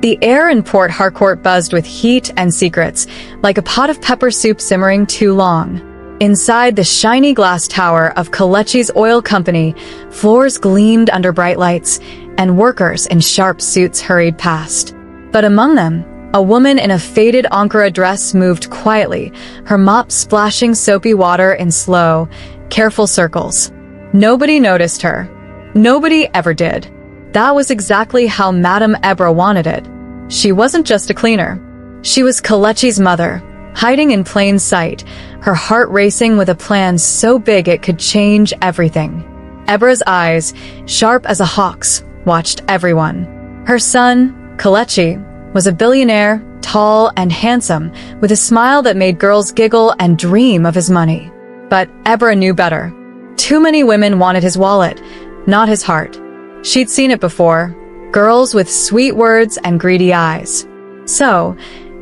The air in Port Harcourt buzzed with heat and secrets, like a pot of pepper soup simmering too long. Inside the shiny glass tower of Kelechi's oil company, floors gleamed under bright lights, and workers in sharp suits hurried past. But among them, a woman in a faded ankara dress moved quietly, her mop splashing soapy water in slow, careful circles. Nobody noticed her. Nobody ever did. That was exactly how Madame Ebra wanted it. She wasn't just a cleaner. She was Kelechi's mother, hiding in plain sight, her heart racing with a plan so big it could change everything. Ebra's eyes, sharp as a hawk's, watched everyone. Her son, Kelechi, was a billionaire, tall and handsome, with a smile that made girls giggle and dream of his money. But Ebra knew better. Too many women wanted his wallet, not his heart. She'd seen it before, girls with sweet words and greedy eyes. So,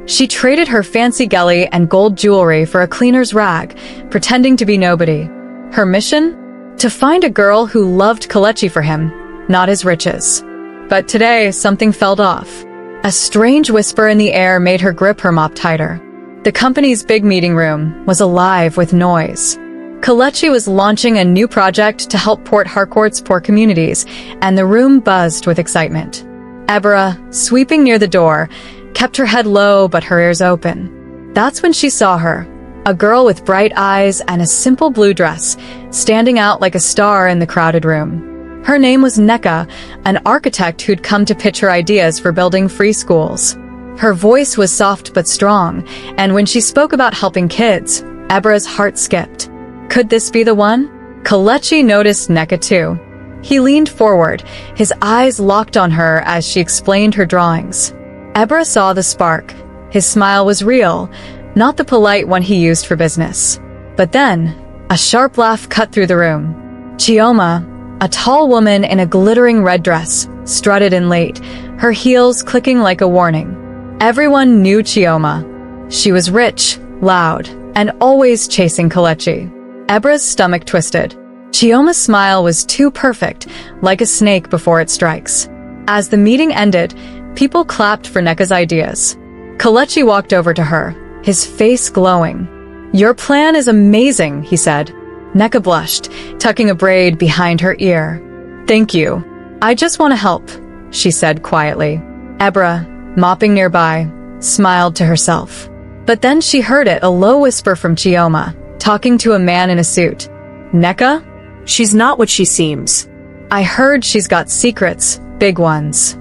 she traded her fancy gelly and gold jewelry for a cleaner's rag, pretending to be nobody. Her mission? To find a girl who loved Kelechi for him, not his riches. But today, something felt off. A strange whisper in the air made her grip her mop tighter. The company's big meeting room was alive with noise. Kelechi was launching a new project to help Port Harcourt's poor communities, and the room buzzed with excitement. Ebra, sweeping near the door, kept her head low but her ears open. That's when she saw her, a girl with bright eyes and a simple blue dress, standing out like a star in the crowded room. Her name was Neka, an architect who'd come to pitch her ideas for building free schools. Her voice was soft but strong, and when she spoke about helping kids, Ebra's heart skipped. Could this be the one? Kelechi noticed Neka too. He leaned forward, his eyes locked on her as she explained her drawings. Ebra saw the spark. His smile was real, not the polite one he used for business. But then, a sharp laugh cut through the room. Chioma, a tall woman in a glittering red dress, strutted in late, her heels clicking like a warning. Everyone knew Chioma. She was rich, loud, and always chasing Kelechi. Ebra's stomach twisted. Chioma's smile was too perfect, like a snake before it strikes. As the meeting ended, people clapped for Neka's ideas. Kelechi walked over to her, his face glowing. "Your plan is amazing," he said. Neka blushed, tucking a braid behind her ear. "Thank you. I just want to help," she said quietly. Ebra, mopping nearby, smiled to herself. But then she heard it, a low whisper from Chioma, talking to a man in a suit. "Neka? She's not what she seems." "I heard she's got secrets, big ones."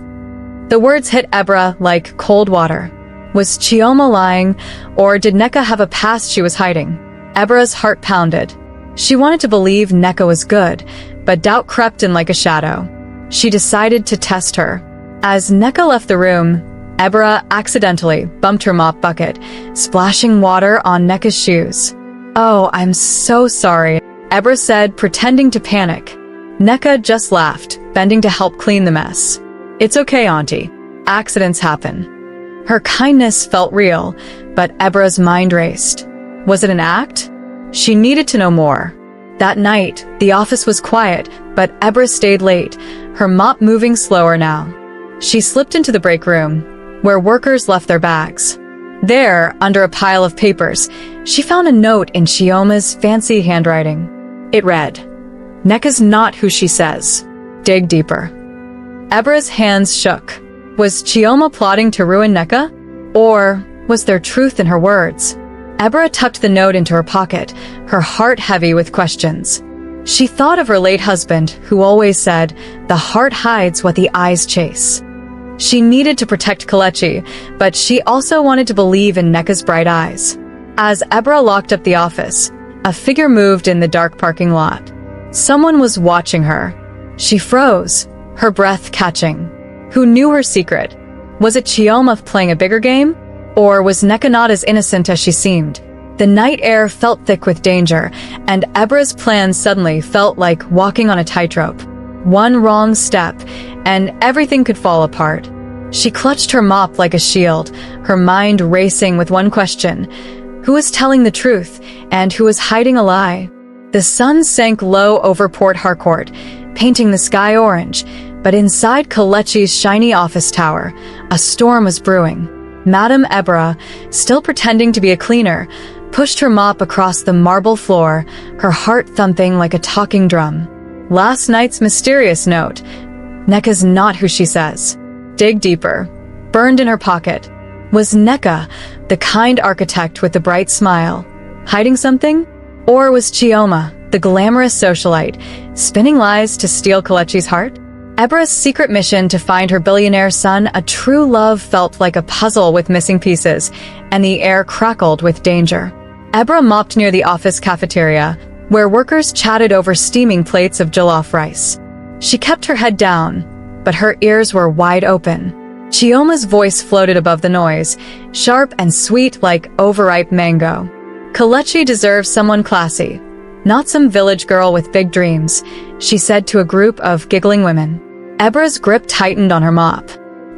The words hit Ebra like cold water. Was Chioma lying, or did Neka have a past she was hiding? Ebra's heart pounded. She wanted to believe Neka was good, but doubt crept in like a shadow. She decided to test her. As Neka left the room, Ebra accidentally bumped her mop bucket, splashing water on Neka's shoes. "Oh, I'm so sorry," Ebra said, pretending to panic. Neka just laughed, bending to help clean the mess. "It's okay, Auntie. Accidents happen." Her kindness felt real, but Ebra's mind raced. Was it an act? She needed to know more. That night, the office was quiet, but Ebra stayed late, her mop moving slower now. She slipped into the break room, where workers left their bags. There, under a pile of papers, she found a note in Chioma's fancy handwriting. It read, "Neka's not who she says. Dig deeper." Ebra's hands shook. Was Chioma plotting to ruin Neka? Or was there truth in her words? Ebra tucked the note into her pocket, her heart heavy with questions. She thought of her late husband, who always said, "The heart hides what the eyes chase." She needed to protect Kelechi, but she also wanted to believe in Neka's bright eyes. As Ebra locked up the office, a figure moved in the dark parking lot. Someone was watching her. She froze, her breath catching. Who knew her secret? Was it Chioma playing a bigger game? Or was Neka not as innocent as she seemed? The night air felt thick with danger, and Ebra's plan suddenly felt like walking on a tightrope. One wrong step, and everything could fall apart. She clutched her mop like a shield, her mind racing with one question. Who was telling the truth, and who was hiding a lie? The sun sank low over Port Harcourt, painting the sky orange, but inside Kelechi's shiny office tower, A storm was brewing. Madame Ebra, still pretending to be a cleaner, pushed her mop across the marble floor, her heart thumping like a talking drum. Last night's mysterious note. Neka's not who she says. Dig deeper. Burned in her pocket. Was Neka, the kind architect with the bright smile, hiding something? Or was Chioma, the glamorous socialite, spinning lies to steal Kelechi's heart? Ebra's secret mission to find her billionaire son, a true love, felt like a puzzle with missing pieces, and the air crackled with danger. Ebra mopped near the office cafeteria, where workers chatted over steaming plates of jollof rice. She kept her head down, but her ears were wide open. Chioma's voice floated above the noise, sharp and sweet like overripe mango. Kelechi deserves someone classy, not some village girl with big dreams, she said to a group of giggling women. Ebra's grip tightened on her mop.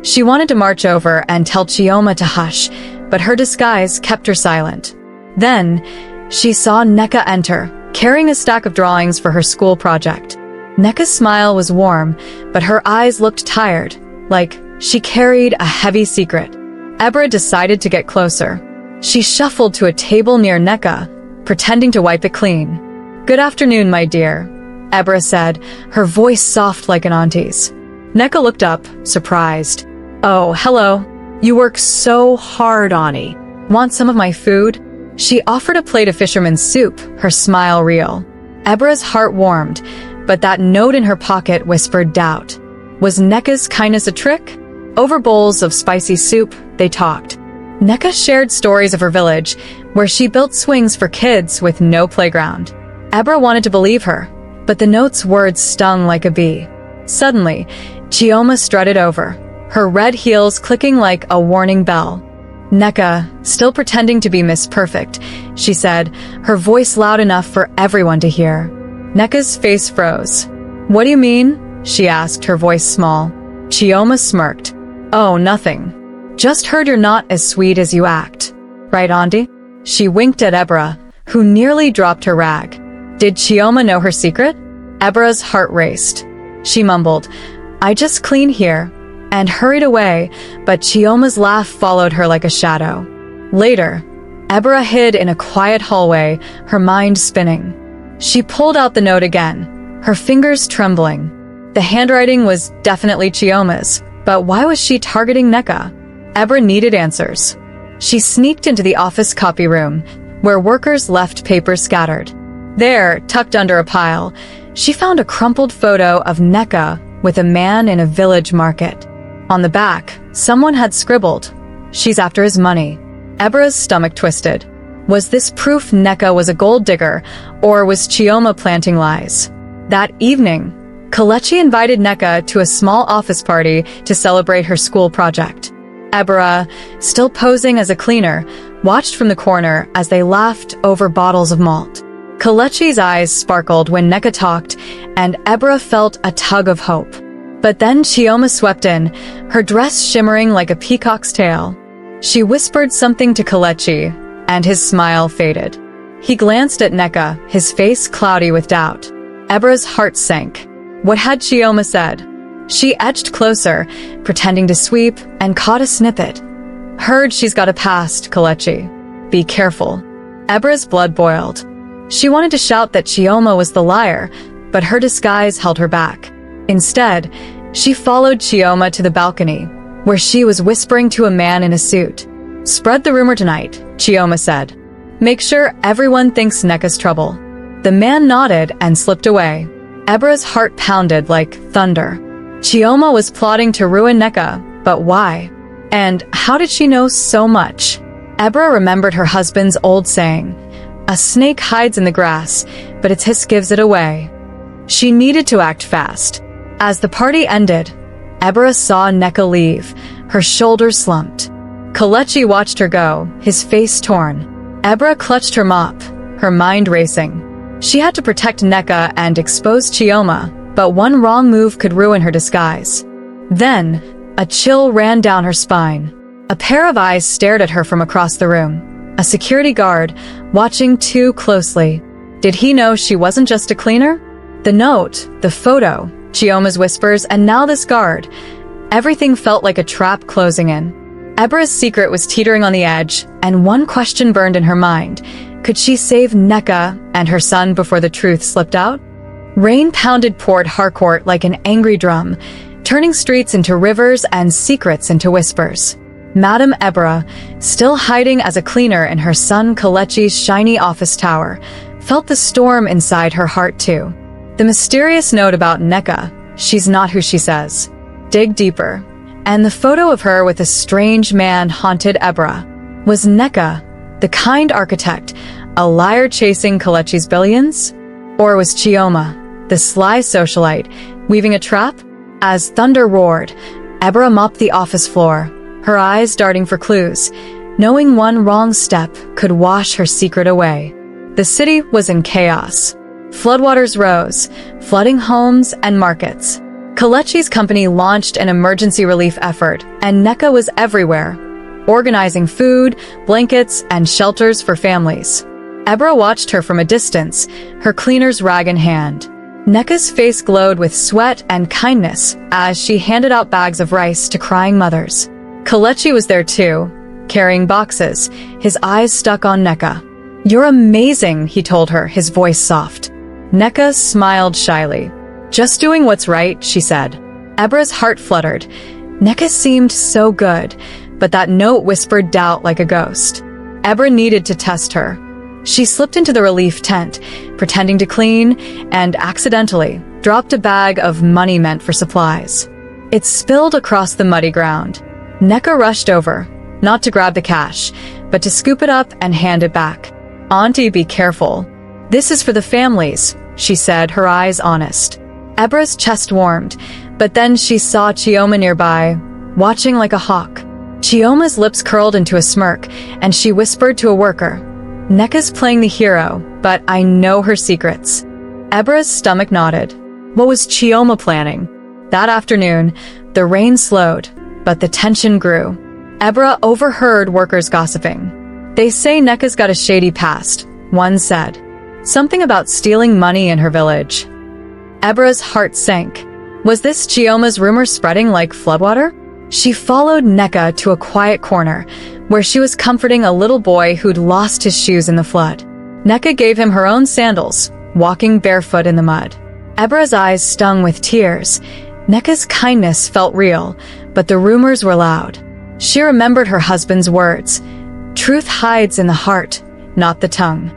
She wanted to march over and tell Chioma to hush, but her disguise kept her silent. Then, she saw Neka enter, carrying a stack of drawings for her school project. Neka's smile was warm, but her eyes looked tired, like she carried a heavy secret. Ebra decided to get closer. She shuffled to a table near Neka, pretending to wipe it clean. "Good afternoon, my dear," Ebra said, her voice soft like an auntie's. Neka looked up, surprised. "Oh, hello. You work so hard, Ani. Want some of my food?" She offered a plate of fisherman's soup, her smile real. Ebra's heart warmed, but that note in her pocket whispered doubt. Was Neka's kindness a trick? Over bowls of spicy soup, they talked. Neka shared stories of her village, where she built swings for kids with no playground. Ebra wanted to believe her, but the note's words stung like a bee. Suddenly, Chioma strutted over, her red heels clicking like a warning bell. "Neka, still pretending to be Miss Perfect," she said, her voice loud enough for everyone to hear. Neka's face froze. "What do you mean?" she asked, her voice small. Chioma smirked. "Oh, nothing. Just heard you're not as sweet as you act. Right, Auntie?" She winked at Ebra, who nearly dropped her rag. Did Chioma know her secret? Ebra's heart raced. She mumbled, "I just clean here," and hurried away, but Chioma's laugh followed her like a shadow. Later, Ebra hid in a quiet hallway, her mind spinning. She pulled out the note again, her fingers trembling. The handwriting was definitely Chioma's, but why was she targeting Neka? Ebra needed answers. She sneaked into the office copy room, where workers left papers scattered. There, tucked under a pile, she found a crumpled photo of Neka with a man in a village market. On the back, someone had scribbled, "She's after his money." Ebra's stomach twisted. Was this proof Neka was a gold digger, or was Chioma planting lies? That evening, Kelechi invited Neka to a small office party to celebrate her school project. Ebra, still posing as a cleaner, watched from the corner as they laughed over bottles of malt. Kelechi's eyes sparkled when Neka talked, and Ebra felt a tug of hope. But then Chioma swept in, her dress shimmering like a peacock's tail. She whispered something to Kelechi, and his smile faded. He glanced at Neka, his face cloudy with doubt. Ebra's heart sank. What had Chioma said? She edged closer, pretending to sweep, and caught a snippet. "Heard she's got a past, Kelechi. Be careful." Ebra's blood boiled. She wanted to shout that Chioma was the liar, but her disguise held her back. Instead, she followed Chioma to the balcony, where she was whispering to a man in a suit. "Spread the rumor tonight," Chioma said. "Make sure everyone thinks Neka's trouble." The man nodded and slipped away. Ebra's heart pounded like thunder. Chioma was plotting to ruin Neka, but why? And how did she know so much? Ebra remembered her husband's old saying, "A snake hides in the grass, but its hiss gives it away." She needed to act fast. As the party ended, Ebra saw Neka leave, her shoulders slumped. Kelechi watched her go, his face torn. Ebra clutched her mop, her mind racing. She had to protect Neka and expose Chioma, but one wrong move could ruin her disguise. Then, a chill ran down her spine. A pair of eyes stared at her from across the room. A security guard, watching too closely. Did he know she wasn't just a cleaner? The note, the photo, Chioma's whispers, and now this guard. Everything felt like a trap closing in. Ebra's secret was teetering on the edge, and one question burned in her mind. Could she save Nneka and her son before the truth slipped out? Rain pounded Port Harcourt like an angry drum, turning streets into rivers and secrets into whispers. Madame Ebra, still hiding as a cleaner in her son Kelechi's shiny office tower, felt the storm inside her heart too. The mysterious note about Nneka, she's not who she says. Dig deeper. And the photo of her with a strange man haunted Ebra. Was Nneka, the kind architect, a liar chasing Kelechi's billions? Or was Chioma, the sly socialite, weaving a trap? As thunder roared, Ebra mopped the office floor, her eyes darting for clues, knowing one wrong step could wash her secret away. The city was in chaos. Floodwaters rose, flooding homes and markets. Kelechi's company launched an emergency relief effort, and Nneka was everywhere, organizing food, blankets, and shelters for families. Ebra watched her from a distance, her cleaner's rag in hand. Nneka's face glowed with sweat and kindness as she handed out bags of rice to crying mothers. Kelechi was there too, carrying boxes, his eyes stuck on Nneka. "You're amazing," he told her, his voice soft. Nneka smiled shyly. "Just doing what's right," she said. Ebra's heart fluttered. Nneka seemed so good, but that note whispered doubt like a ghost. Ebra needed to test her. She slipped into the relief tent, pretending to clean, and accidentally dropped a bag of money meant for supplies. It spilled across the muddy ground. Nneka rushed over, not to grab the cash, but to scoop it up and hand it back. "Auntie, be careful. This is for the families," she said, her eyes honest. Ebra's chest warmed, but then she saw Chioma nearby, watching like a hawk. Chioma's lips curled into a smirk, and she whispered to a worker, "Nneka's playing the hero, but I know her secrets." Ebra's stomach nodded. What was Chioma planning? That afternoon, the rain slowed, but the tension grew. Ebra overheard workers gossiping. "They say Nneka's got a shady past," one said. "Something about stealing money in her village." Ebra's heart sank. Was this Chioma's rumor spreading like floodwater? She followed Nneka to a quiet corner, where she was comforting a little boy who'd lost his shoes in the flood. Nneka gave him her own sandals, walking barefoot in the mud. Ebra's eyes stung with tears. Nneka's kindness felt real, but the rumors were loud. She remembered her husband's words. Truth hides in the heart, not the tongue.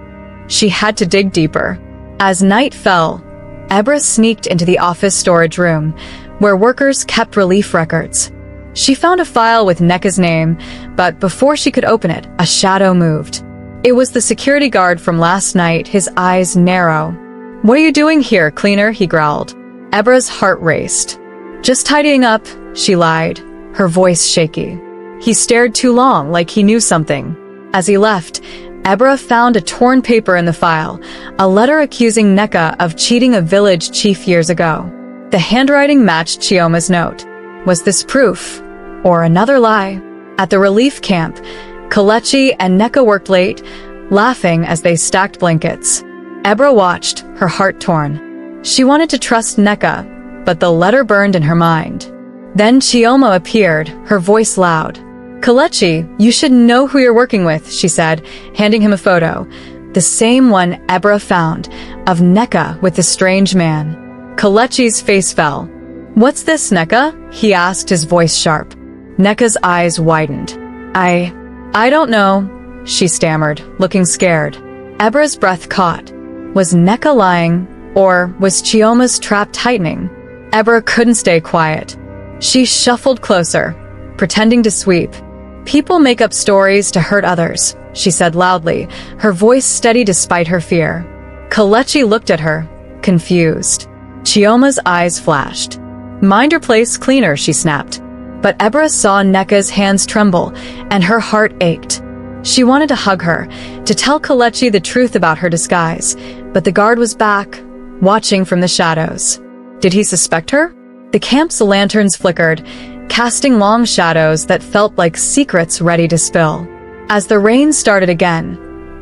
She had to dig deeper. As night fell, Ebra sneaked into the office storage room, where workers kept relief records. She found a file with Nneka's name, but before she could open it, a shadow moved. It was the security guard from last night, his eyes narrow. "What are you doing here, cleaner?" he growled. Ebra's heart raced. "Just tidying up," she lied, her voice shaky. He stared too long, like he knew something. As he left, Ebra found a torn paper in the file, a letter accusing Nneka of cheating a village chief years ago. The handwriting matched Chioma's note. Was this proof? Or another lie? At the relief camp, Kelechi and Nneka worked late, laughing as they stacked blankets. Ebra watched, her heart torn. She wanted to trust Nneka, but the letter burned in her mind. Then Chioma appeared, her voice loud. "Kelechi, you should know who you're working with," she said, handing him a photo. The same one Ebra found, of Nneka with the strange man. Kelechi's face fell. "What's this, Nneka?" he asked, his voice sharp. Nneka's eyes widened. I don't know," she stammered, looking scared. Ebra's breath caught. Was Nneka lying, or was Chioma's trap tightening? Ebra couldn't stay quiet. She shuffled closer, pretending to sweep. "People make up stories to hurt others," she said loudly, her voice steady despite her fear. Kelechi looked at her, confused. Chioma's eyes flashed. "Mind your place, cleaner," she snapped. But Ebra saw Nneka's hands tremble, and her heart ached. She wanted to hug her, to tell Kelechi the truth about her disguise, but the guard was back, watching from the shadows. Did he suspect her? The camp's lanterns flickered, casting long shadows that felt like secrets ready to spill. As the rain started again,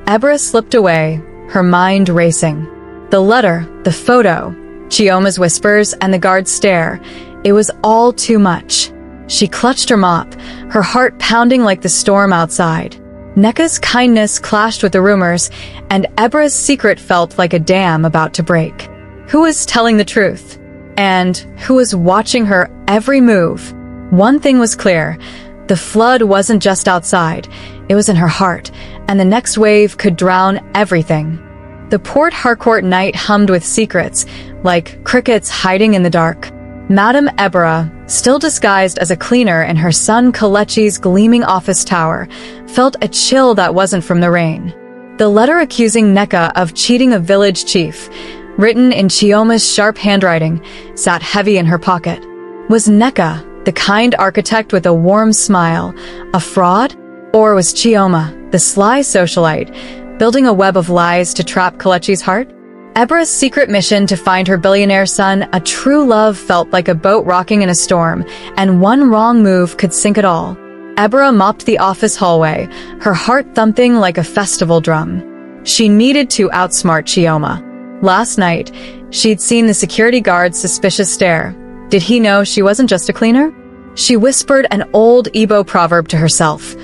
Ebra slipped away, her mind racing. The letter, the photo, Chioma's whispers, and the guard's stare, it was all too much. She clutched her mop, her heart pounding like the storm outside. Neka's kindness clashed with the rumors, and Ebra's secret felt like a dam about to break. Who was telling the truth? And who was watching her every move? One thing was clear. The flood wasn't just outside. It was in her heart, and the next wave could drown everything. The Port Harcourt night hummed with secrets, like crickets hiding in the dark. Madame Ebra, still disguised as a cleaner in her son Kelechi's gleaming office tower, felt a chill that wasn't from the rain. The letter accusing Neka of cheating a village chief, written in Chioma's sharp handwriting, sat heavy in her pocket. Was Neka, the kind architect with a warm smile, a fraud? Or was Chioma, the sly socialite, building a web of lies to trap Kelechi's heart? Ebra's secret mission to find her billionaire son, a true love, felt like a boat rocking in a storm, and one wrong move could sink it all. Ebra mopped the office hallway, her heart thumping like a festival drum. She needed to outsmart Chioma. Last night, she'd seen the security guard's suspicious stare. Did he know she wasn't just a cleaner? She whispered an old Igbo proverb to herself.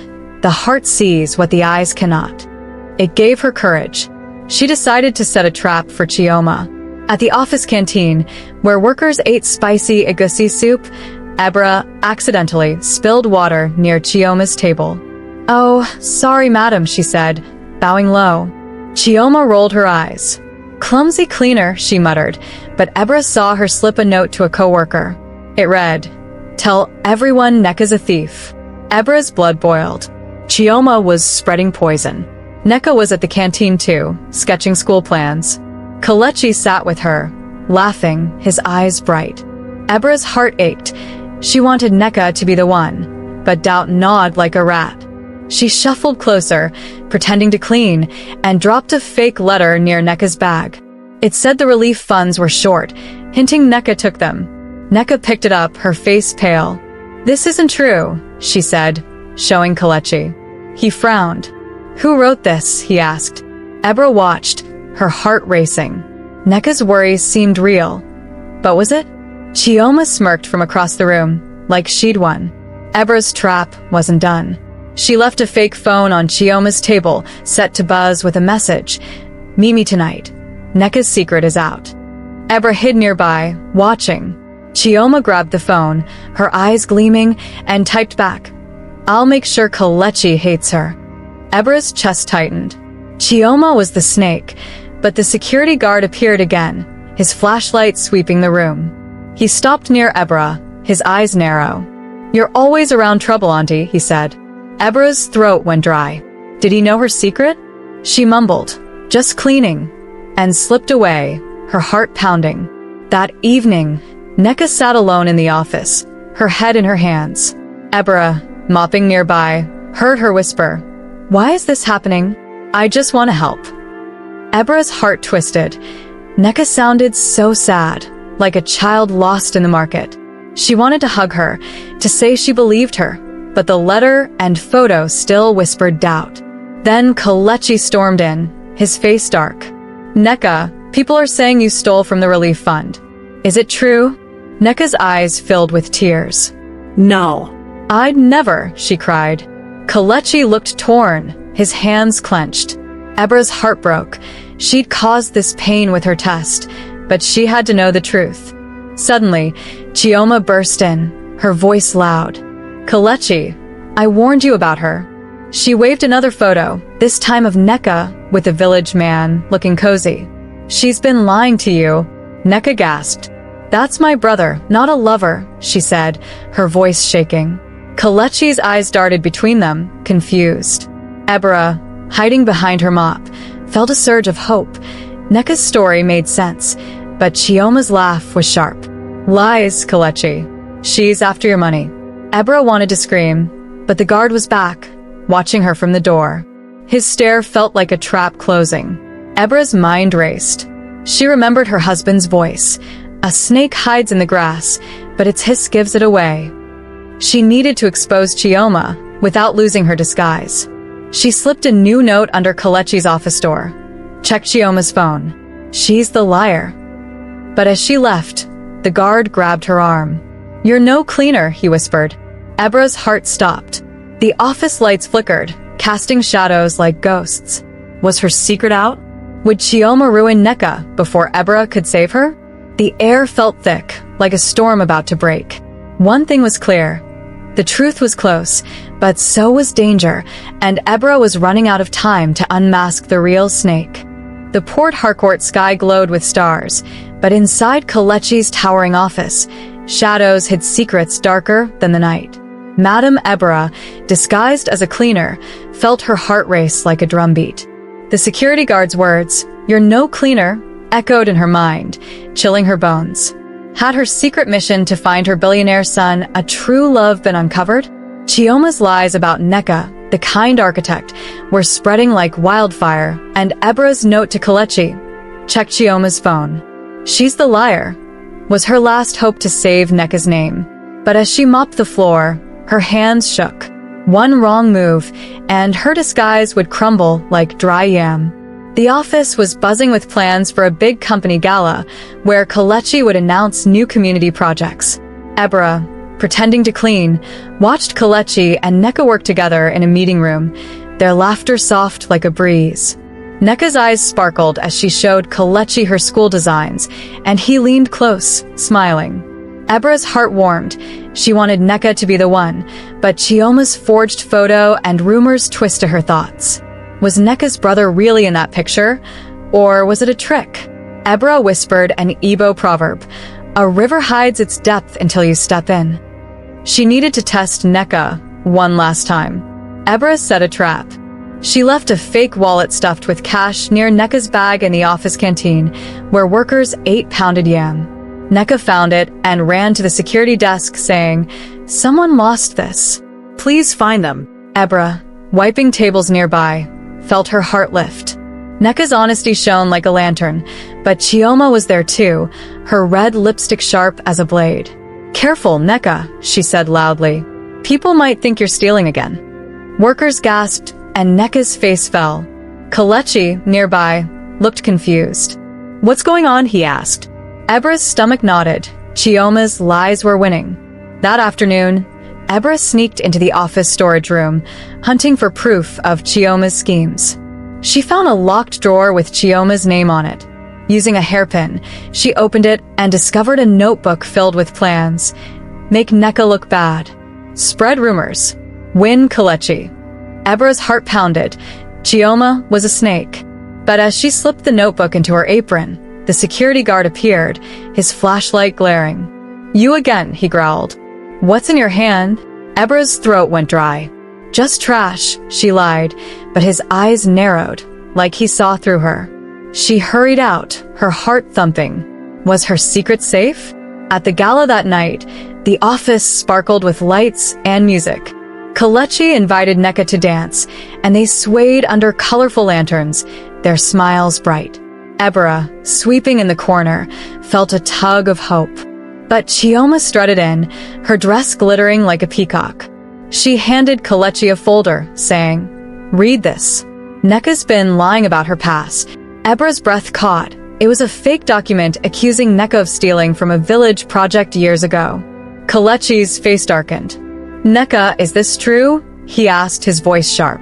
The heart sees what the eyes cannot. It gave her courage. She decided to set a trap for Chioma. At the office canteen, where workers ate spicy egusi soup, Ebra accidentally spilled water near Chioma's table. "Oh, sorry, madam," she said, bowing low. Chioma rolled her eyes. "Clumsy cleaner," she muttered, but Ebra saw her slip a note to a coworker. It read, "Tell everyone Neka's a thief." Ebra's blood boiled. Chioma was spreading poison. Neka was at the canteen too, sketching school plans. Kelechi sat with her, laughing, his eyes bright. Ebra's heart ached. She wanted Neka to be the one, but doubt gnawed like a rat. She shuffled closer, pretending to clean, and dropped a fake letter near Neka's bag. It said the relief funds were short, hinting Neka took them. Neka picked it up, her face pale. "This isn't true," she said, showing Kelechi. He frowned. "Who wrote this?" he asked. Ebra watched, her heart racing. Neka's worries seemed real. But was it? Chioma smirked from across the room, like she'd won. Ebra's trap wasn't done. She left a fake phone on Chioma's table, set to buzz with a message. "Meet me tonight. Neka's secret is out." Ebra hid nearby, watching. Chioma grabbed the phone, her eyes gleaming, and typed back, "I'll make sure Kelechi hates her." Ebra's chest tightened. Chioma was the snake, but the security guard appeared again, his flashlight sweeping the room. He stopped near Ebra, his eyes narrow. "You're always around trouble, Auntie," he said. Ebra's throat went dry. Did he know her secret? She mumbled, "Just cleaning," and slipped away, her heart pounding. That evening, Neka sat alone in the office, her head in her hands. Ebra, mopping nearby, heard her whisper, "Why is this happening? I just want to help." Ebra's heart twisted. Neka sounded so sad, like a child lost in the market. She wanted to hug her, to say she believed her, but the letter and photo still whispered doubt. Then Kelechi stormed in, his face dark. "Neka, people are saying you stole from the relief fund. Is it true?" Neka's eyes filled with tears. No. "I'd never," she cried. Kelechi looked torn, his hands clenched. Ebra's heart broke. She'd caused this pain with her test, but she had to know the truth. Suddenly, Chioma burst in, her voice loud. "Kelechi, I warned you about her." She waved another photo, this time of Neka with a village man looking cozy. "She's been lying to you." Neka gasped. "That's my brother, not a lover," she said, her voice shaking. Kelechi's eyes darted between them, confused. Ebra, hiding behind her mop, felt a surge of hope. Neka's story made sense, but Chioma's laugh was sharp. "Lies, Kelechi. She's after your money." Ebra wanted to scream, but the guard was back, watching her from the door. His stare felt like a trap closing. Ebra's mind raced. She remembered her husband's voice. "A snake hides in the grass, but its hiss gives it away." She needed to expose Chioma without losing her disguise. She slipped a new note under Kelechi's office door. "Check Chioma's phone. She's the liar." But as she left, the guard grabbed her arm. "You're no cleaner," he whispered. Ebra's heart stopped. The office lights flickered, casting shadows like ghosts. Was her secret out? Would Chioma ruin Nneka before Ebra could save her? The air felt thick, like a storm about to break. One thing was clear. The truth was close, but so was danger, and Ebra was running out of time to unmask the real snake. The Port Harcourt sky glowed with stars, but inside Kelechi's towering office, shadows hid secrets darker than the night. Madame Ebra, disguised as a cleaner, felt her heart race like a drumbeat. The security guard's words, "You're no cleaner," echoed in her mind, chilling her bones. Had her secret mission to find her billionaire son a true love been uncovered? Chioma's lies about Nneka, the kind architect, were spreading like wildfire, and Ebra's note to Kelechi, "Check Chioma's phone. She's the liar," was her last hope to save Nneka's name. But as she mopped the floor, her hands shook. One wrong move, and her disguise would crumble like dry yam. The office was buzzing with plans for a big company gala, where Kelechi would announce new community projects. Ebra, pretending to clean, watched Kelechi and Nneka work together in a meeting room, their laughter soft like a breeze. Nneka's eyes sparkled as she showed Kelechi her school designs, and he leaned close, smiling. Ebra's heart warmed. She wanted Nneka to be the one, but Chioma's forged photo and rumors twisted her thoughts. Was Nneka's brother really in that picture? Or was it a trick? Ebra whispered an Igbo proverb, "A river hides its depth until you step in." She needed to test Nneka one last time. Ebra set a trap. She left a fake wallet stuffed with cash near Nneka's bag in the office canteen, where workers ate pounded yam. Nneka found it and ran to the security desk saying, "Someone lost this. Please find them." Ebra, wiping tables nearby, felt her heart lift. Nneka's honesty shone like a lantern, but Chioma was there too, her red lipstick sharp as a blade. "Careful, Nneka," she said loudly. "People might think you're stealing again." Workers gasped, and Nneka's face fell. Kelechi, nearby, looked confused. "What's going on?" he asked. Ebra's stomach nodded. Chioma's lies were winning. That afternoon, Ebra sneaked into the office storage room, hunting for proof of Chioma's schemes. She found a locked drawer with Chioma's name on it. Using a hairpin, she opened it and discovered a notebook filled with plans. Make Nneka look bad. Spread rumors. Win Kelechi. Ebra's heart pounded. Chioma was a snake. But as she slipped the notebook into her apron, the security guard appeared, his flashlight glaring. "You again," he growled. "What's in your hand?" Ebra's throat went dry. "Just trash," she lied, but his eyes narrowed, like he saw through her. She hurried out, her heart thumping. Was her secret safe? At the gala that night, the office sparkled with lights and music. Kelechi invited Nneka to dance, and they swayed under colorful lanterns, their smiles bright. Ebra, sweeping in the corner, felt a tug of hope. But Chioma strutted in, her dress glittering like a peacock. She handed Kelechi a folder, saying, "Read this." Nneka's been lying about her past. Ebra's breath caught. It was a fake document accusing Nneka of stealing from a village project years ago. Kelechi's face darkened. "Nneka, is this true?" he asked, his voice sharp.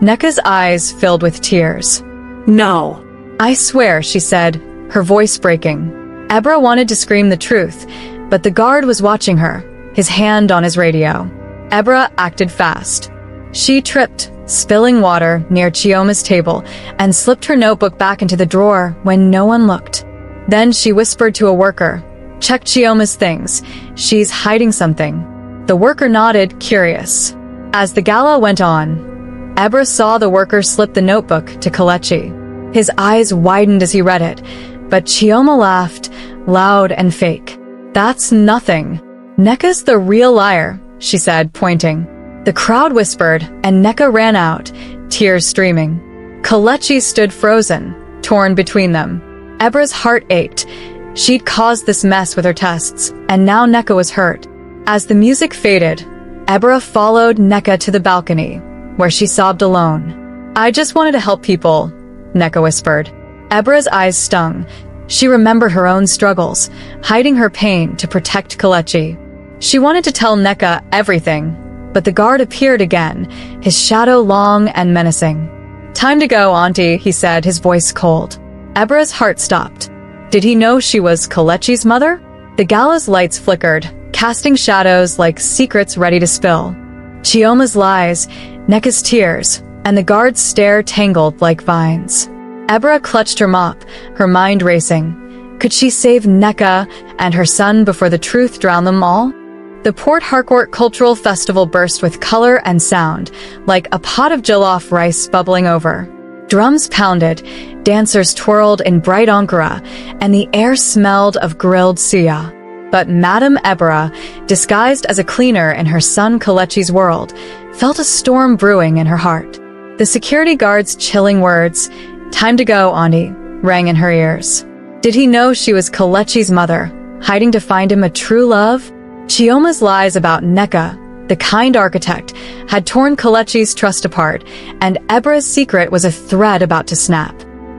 Nneka's eyes filled with tears. No. "I swear," she said, her voice breaking. Ebra wanted to scream the truth, but the guard was watching her, his hand on his radio. Ebra acted fast. She tripped, spilling water near Chioma's table, and slipped her notebook back into the drawer when no one looked. Then she whispered to a worker, "Check Chioma's things. She's hiding something." The worker nodded, curious. As the gala went on, Ebra saw the worker slip the notebook to Kelechi. His eyes widened as he read it, but Chioma laughed, loud and fake. "That's nothing. Nneka's the real liar," she said, pointing. The crowd whispered, and Nneka ran out, tears streaming. Kelechi stood frozen, torn between them. Ebra's heart ached. She'd caused this mess with her tests, and now Nneka was hurt. As the music faded, Ebra followed Nneka to the balcony, where she sobbed alone. "I just wanted to help people," Nneka whispered. Ebra's eyes stung. She remembered her own struggles, hiding her pain to protect Kelechi. She wanted to tell Neka everything, but the guard appeared again, his shadow long and menacing. "Time to go, Auntie," he said, his voice cold. Ebra's heart stopped. Did he know she was Kelechi's mother? The gala's lights flickered, casting shadows like secrets ready to spill. Chioma's lies, Neka's tears, and the guard's stare tangled like vines. Ebra clutched her mop, her mind racing. Could she save Neka and her son before the truth drowned them all? The Port Harcourt Cultural Festival burst with color and sound, like a pot of jollof rice bubbling over. Drums pounded, dancers twirled in bright ankara, and the air smelled of grilled suya. But Madame Ebra, disguised as a cleaner in her son Kelechi's world, felt a storm brewing in her heart. The security guard's chilling words, "Time to go, Auntie," rang in her ears. Did he know she was Kelechi's mother, hiding to find him a true love? Chioma's lies about Neka, the kind architect, had torn Kelechi's trust apart, and Ebra's secret was a thread about to snap.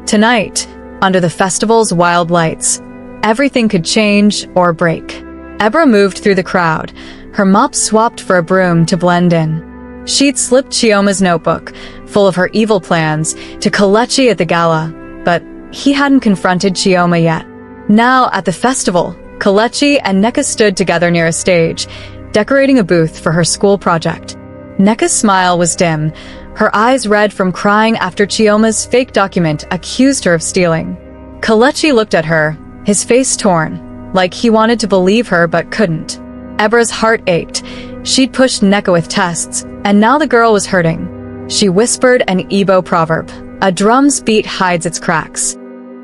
Tonight, under the festival's wild lights, everything could change or break. Ebra moved through the crowd, her mop swapped for a broom to blend in. She'd slipped Chioma's notebook, full of her evil plans, to Kelechi at the gala, but he hadn't confronted Chioma yet. Now, at the festival, Kelechi and Neka stood together near a stage, decorating a booth for her school project. Neka's smile was dim, her eyes red from crying after Chioma's fake document accused her of stealing. Kelechi looked at her, his face torn, like he wanted to believe her but couldn't. Ebra's heart ached. She'd pushed Neka with tests, and now the girl was hurting. She whispered an Igbo proverb, "A drum's beat hides its cracks."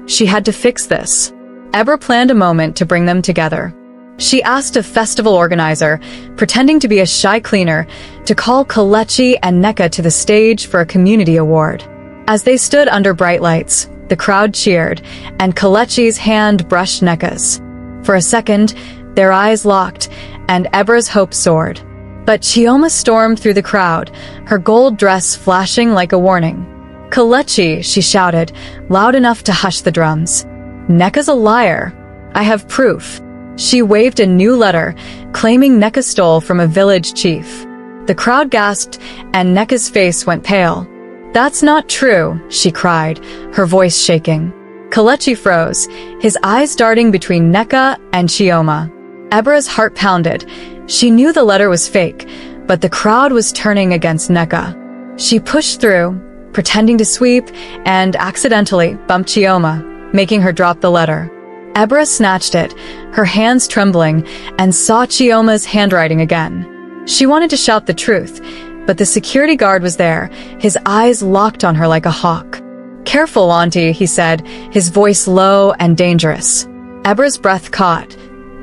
She had to fix this. Ebra planned a moment to bring them together. She asked a festival organizer, pretending to be a shy cleaner, to call Kelechi and Neka to the stage for a community award. As they stood under bright lights, the crowd cheered, and Kelechi's hand brushed Neka's. For a second, their eyes locked, and Ebra's hope soared. But Chioma stormed through the crowd, her gold dress flashing like a warning. "Kelechi," she shouted, loud enough to hush the drums. "Neka's a liar. I have proof." She waved a new letter, claiming Neka stole from a village chief. The crowd gasped, and Neka's face went pale. "That's not true," she cried, her voice shaking. Kelechi froze, his eyes darting between Neka and Chioma. Ebra's heart pounded. She knew the letter was fake, but the crowd was turning against Neka. She pushed through, pretending to sweep, and accidentally bumped Chioma, making her drop the letter. Ebra snatched it, her hands trembling, and saw Chioma's handwriting again. She wanted to shout the truth, but the security guard was there, his eyes locked on her like a hawk. "Careful, Auntie," he said, his voice low and dangerous. Ebra's breath caught.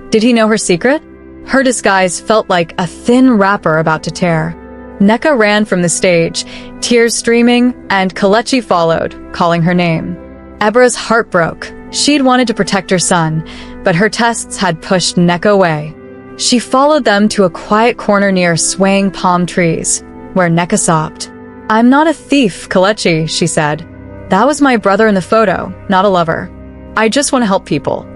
Did he know her secret? Her disguise felt like a thin wrapper about to tear. Neka ran from the stage, tears streaming, and Kelechi followed, calling her name. Ebra's heart broke. She'd wanted to protect her son, but her tests had pushed Neka away. She followed them to a quiet corner near swaying palm trees, where Neka sobbed. "I'm not a thief, Kelechi," she said. "That was my brother in the photo, not a lover. I just want to help people."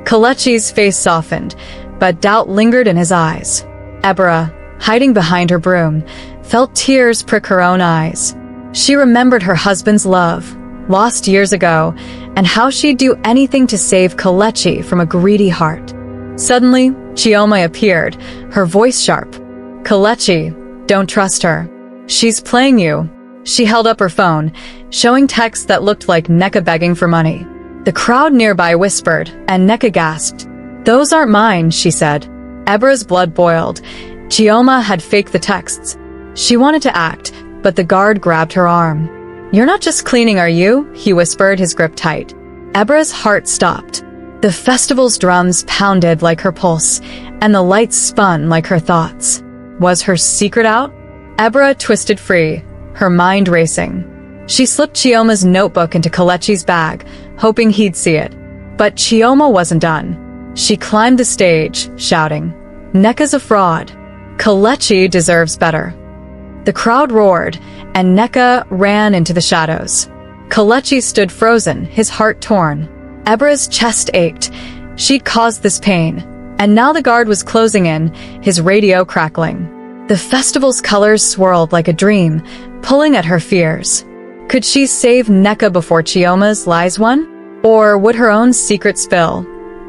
Kelechi's face softened, but doubt lingered in his eyes. Ebra, hiding behind her broom, felt tears prick her own eyes. She remembered her husband's love, lost years ago, and how she'd do anything to save Kelechi from a greedy heart. Suddenly, Chioma appeared, her voice sharp. "Kelechi, don't trust her. She's playing you." She held up her phone, showing texts that looked like Neka begging for money. The crowd nearby whispered, and Neka gasped. "Those aren't mine," she said. Ebra's blood boiled. Chioma had faked the texts. She wanted to act, but the guard grabbed her arm. "You're not just cleaning, are you?" he whispered, his grip tight. Ebra's heart stopped. The festival's drums pounded like her pulse, and the lights spun like her thoughts. Was her secret out? Ebra twisted free, her mind racing. She slipped Chioma's notebook into Kelechi's bag, hoping he'd see it. But Chioma wasn't done. She climbed the stage, shouting, "Neka's a fraud. Kelechi deserves better." The crowd roared, and Neka ran into the shadows. Kelechi stood frozen, his heart torn. Ebra's chest ached. She'd caused this pain, And now the guard was closing in, his radio crackling. The festival's colors swirled like a dream, pulling at her fears. Could she save Nneka before Chioma's lies won? Or would her own secret spill,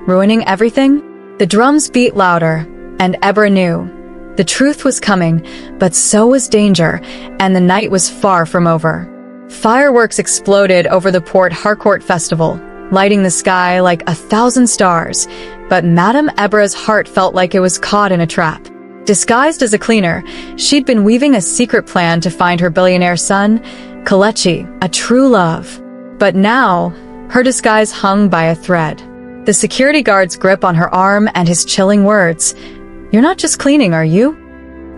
ruining everything? The drums beat louder, and Ebra knew. The truth was coming, but so was danger, and the night was far from over. Fireworks exploded over the Port Harcourt festival, lighting the sky like 1,000 stars, but Madame Ebra's heart felt like it was caught in a trap. Disguised as a cleaner, she'd been weaving a secret plan to find her billionaire son, Kelechi, a true love. But now, her disguise hung by a thread. The security guard's grip on her arm and his chilling words, "You're not just cleaning, are you?"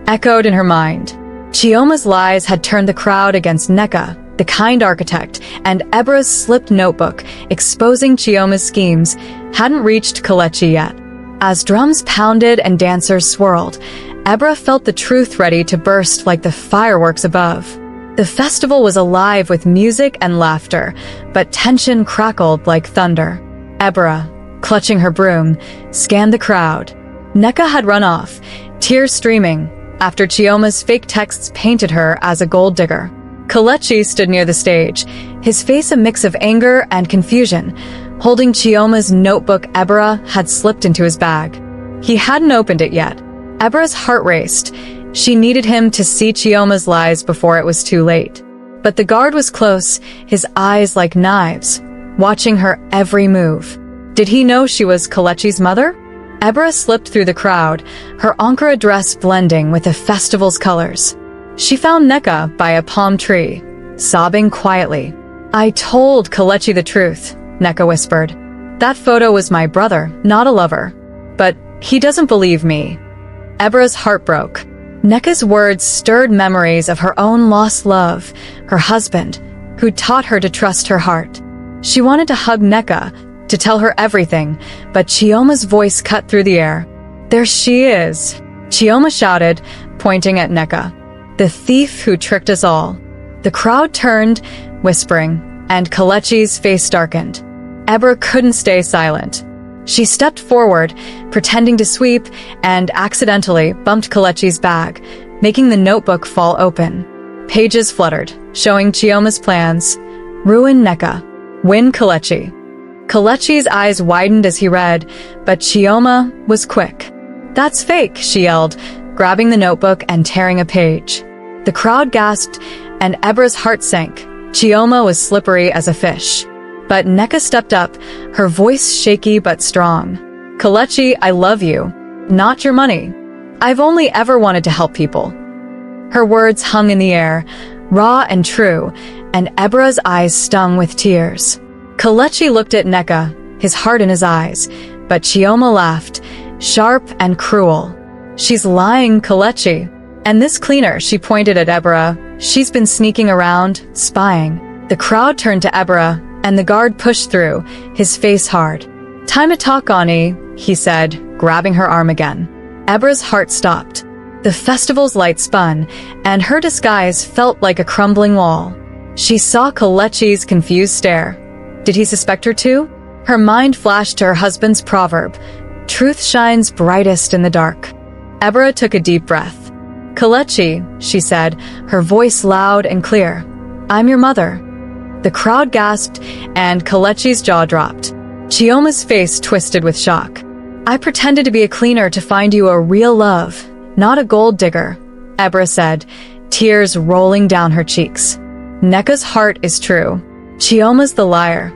echoed in her mind. Chioma's lies had turned the crowd against Nneka, the kind architect, and Ebra's slipped notebook, exposing Chioma's schemes, hadn't reached Kelechi yet. As drums pounded and dancers swirled, Ebra felt the truth ready to burst like the fireworks above. The festival was alive with music and laughter, but tension crackled like thunder. Ebra, clutching her broom, scanned the crowd. Nneka had run off, tears streaming, after Chioma's fake texts painted her as a gold digger. Kelechi stood near the stage, his face a mix of anger and confusion. Holding Chioma's notebook, Ebra had slipped into his bag. He hadn't opened it yet. Ebra's heart raced. She needed him to see Chioma's lies before it was too late. But the guard was close, his eyes like knives, watching her every move. Did he know she was Kelechi's mother? Ebra slipped through the crowd, her ankara dress blending with the festival's colors. She found Nneka by a palm tree, sobbing quietly. "I told Kelechi the truth," Nneka whispered. "That photo was my brother, not a lover. But he doesn't believe me." Ebra's heart broke. Nneka's words stirred memories of her own lost love, her husband, who taught her to trust her heart. She wanted to hug Nneka, to tell her everything, but Chioma's voice cut through the air. "There she is," Chioma shouted, pointing at Nneka. "The thief who tricked us all." The crowd turned, whispering, and Kelechi's face darkened. Ebra couldn't stay silent. She stepped forward, pretending to sweep, and accidentally bumped Kelechi's bag, making the notebook fall open. Pages fluttered, showing Chioma's plans. Ruin Nneka. Win Kelechi. Kelechi's eyes widened as he read, but Chioma was quick. "That's fake," she yelled, grabbing the notebook and tearing a page. The crowd gasped, and Ebra's heart sank. Chioma was slippery as a fish. But Nneka stepped up, her voice shaky but strong. "Kelechi, I love you. Not your money. I've only ever wanted to help people." Her words hung in the air, raw and true, and Ebra's eyes stung with tears. Kelechi looked at Nneka, his heart in his eyes, but Chioma laughed, sharp and cruel. "She's lying, Kelechi. And this cleaner," she pointed at Ebra, "she's been sneaking around, spying." The crowd turned to Ebra, and the guard pushed through, his face hard. "Time to talk, Ani," he said, grabbing her arm again. Ebra's heart stopped. The festival's light spun, and her disguise felt like a crumbling wall. She saw Kelechi's confused stare. Did he suspect her too? Her mind flashed to her husband's proverb, "Truth shines brightest in the dark." Ebra took a deep breath. "Kelechi," she said, her voice loud and clear. "I'm your mother." The crowd gasped, and Kelechi's jaw dropped. Chioma's face twisted with shock. "I pretended to be a cleaner to find you a real love, not a gold digger," Ebra said, tears rolling down her cheeks. "Nneka's heart is true. Chioma's the liar."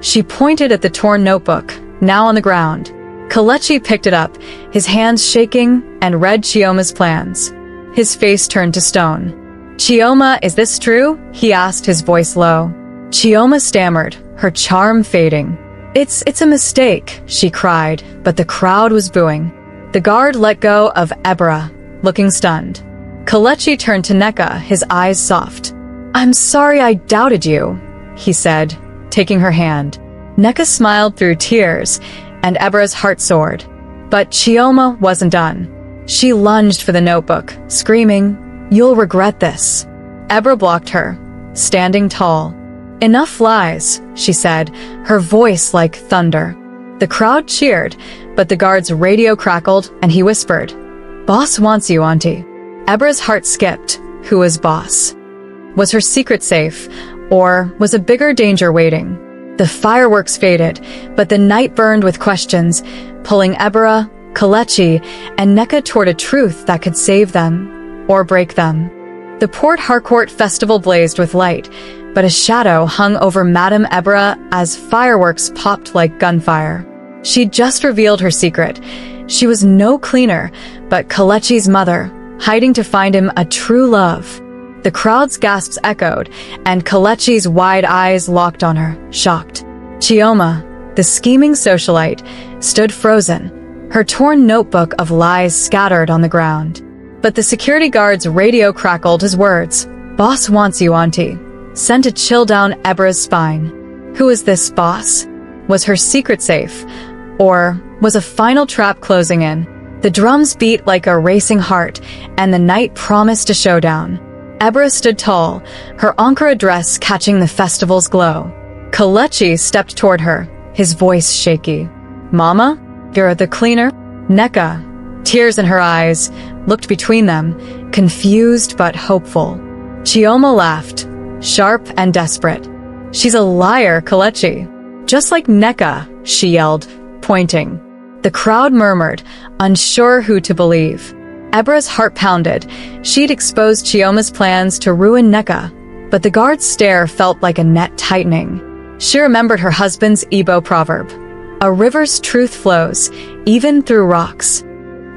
She pointed at the torn notebook, now on the ground. Kelechi picked it up, his hands shaking, and read Chioma's plans. His face turned to stone. "Chioma, is this true?" he asked, his voice low. Chioma stammered, her charm fading. It's a mistake," she cried, but the crowd was booing. The guard let go of Ebra, looking stunned. Kelechi turned to Nneka, his eyes soft. "I'm sorry I doubted you," he said, taking her hand. Nneka smiled through tears, and Ebra's heart soared. But Chioma wasn't done. She lunged for the notebook, screaming, "You'll regret this." Ebra blocked her, standing tall. "Enough lies," she said, her voice like thunder. The crowd cheered, But the guard's radio crackled, and he whispered, "Boss wants you, Auntie." Ebra's heart skipped. Who was Boss? Was her secret safe, or was a bigger danger waiting? The fireworks faded, but the night burned with questions, pulling Ebra, Kelechi, and Neka toward a truth that could save them, or break them. The Port Harcourt festival blazed with light, but a shadow hung over Madame Ebra as fireworks popped like gunfire. She'd just revealed her secret. She was no cleaner, but Kelechi's mother, hiding to find him a true love. The crowd's gasps echoed, and Kelechi's wide eyes locked on her, shocked. Chioma, the scheming socialite, stood frozen, her torn notebook of lies scattered on the ground. But the security guard's radio crackled his words. "Boss wants you, Auntie," sent a chill down Ebra's spine. Who was this Boss? Was her secret safe? Or was a final trap closing in? The drums beat like a racing heart, and the night promised a showdown. Ebra stood tall, her ankara dress catching the festival's glow. Kelechi stepped toward her, his voice shaky. "Mama, you're the cleaner?" Neka, tears in her eyes, looked between them, confused but hopeful. Chioma laughed, sharp and desperate. "She's a liar, Kelechi." "Just like Neka," she yelled, pointing. The crowd murmured, unsure who to believe. Ebra's heart pounded. She'd exposed Chioma's plans to ruin Neka, but the guard's stare felt like a net tightening. She remembered her husband's Igbo proverb, "A river's truth flows, even through rocks."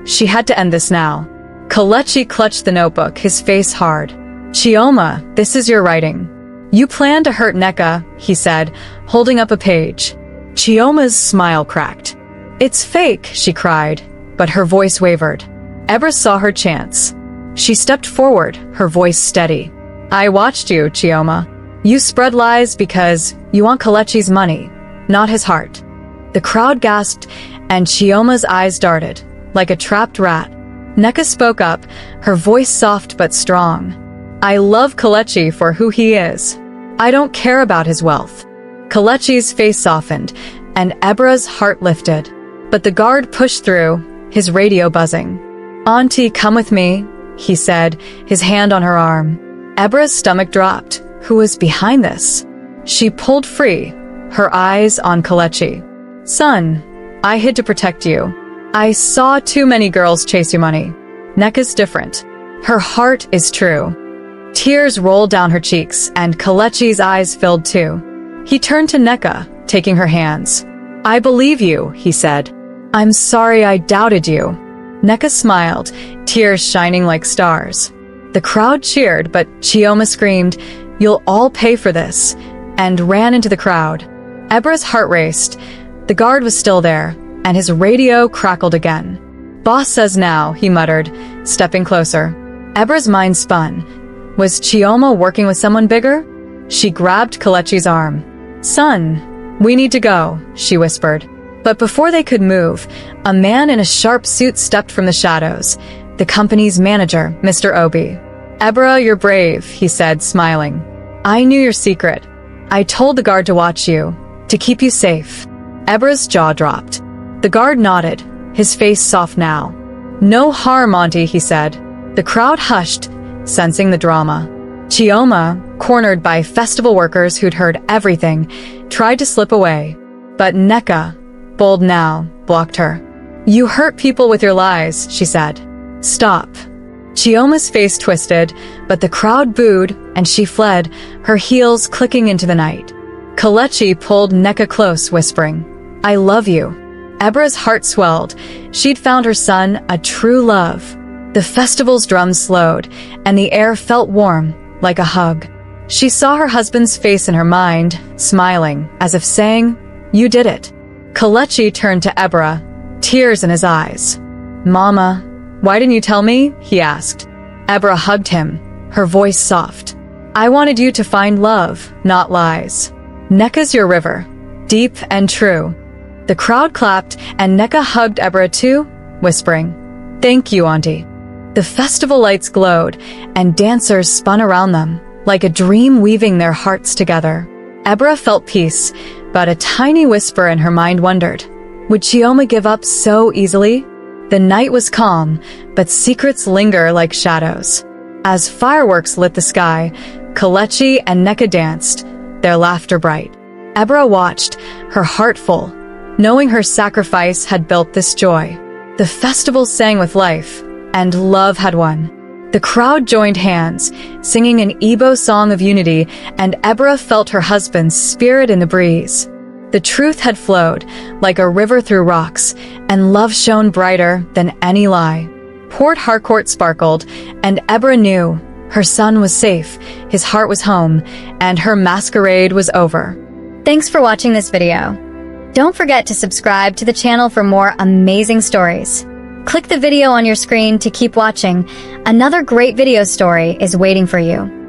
She had to end this now. Kelechi clutched the notebook, his face hard. "Chioma, this is your writing. You plan to hurt Neka," he said, holding up a page. Chioma's smile cracked. "It's fake," she cried, but her voice wavered. Ebra saw her chance. She stepped forward, her voice steady. "I watched you, Chioma. You spread lies because you want Kelechi's money, not his heart." The crowd gasped, and Chioma's eyes darted, like a trapped rat. Neka spoke up, her voice soft but strong. "I love Kelechi for who he is. I don't care about his wealth." Kelechi's face softened, and Ebra's heart lifted. But the guard pushed through, his radio buzzing. "Auntie, come with me," he said, his hand on her arm. Ebra's stomach dropped. Who was behind this? She pulled free, her eyes on Kelechi. "Son, I hid to protect you. I saw too many girls chase you money. Neka's different. Her heart is true." Tears rolled down her cheeks, and Kelechi's eyes filled too. He turned to Neka, taking her hands. "I believe you," he said. "I'm sorry I doubted you." Neka smiled, tears shining like stars. The crowd cheered, but Chioma screamed, "You'll all pay for this," and ran into the crowd. Ebra's heart raced. The guard was still there, and his radio crackled again. "Boss says now," he muttered, stepping closer. Ebra's mind spun. Was Chioma working with someone bigger? She grabbed Kelechi's arm. "Son, we need to go," she whispered. But before they could move, a man in a sharp suit stepped from the shadows, the company's manager, Mr. Obi. "Ebra, you're brave," he said, smiling. "I knew your secret. I told the guard to watch you, to keep you safe." Ebra's jaw dropped. The guard nodded, his face soft now. "No harm, Auntie," he said. The crowd hushed, sensing the drama. Chioma, cornered by festival workers who'd heard everything, tried to slip away. But Neka, bold now, blocked her. "You hurt people with your lies," she said. "Stop." Chioma's face twisted, but the crowd booed, and she fled, her heels clicking into the night. Kelechi pulled Neka close, whispering, "I love you." Ebra's heart swelled. She'd found her son a true love. The festival's drums slowed, and the air felt warm, like a hug. She saw her husband's face in her mind, smiling, as if saying, "You did it." Kelechi turned to Ebra, tears in his eyes. "Mama, why didn't you tell me?" he asked. Ebra hugged him, her voice soft. "I wanted you to find love, not lies. Neka's your river, deep and true." The crowd clapped, and Neka hugged Ebra too, whispering, "Thank you, Auntie." The festival lights glowed, and dancers spun around them, like a dream weaving their hearts together. Ebra felt peace, but a tiny whisper in her mind wondered, Would Chioma give up so easily? The night was calm, but secrets linger like shadows. As fireworks lit the sky, Kelechi and Nneka danced, their laughter bright. Ebra watched, her heart full, knowing her sacrifice had built this joy. The festival sang with life, and love had won. The crowd joined hands, singing an Igbo song of unity, and Ebra felt her husband's spirit in the breeze. The truth had flowed, like a river through rocks, and love shone brighter than any lie. Port Harcourt sparkled, and Ebra knew her son was safe, his heart was home, and her masquerade was over. Thanks for watching this video. Don't forget to subscribe to the channel for more amazing stories. Click the video on your screen to keep watching. Another great video story is waiting for you.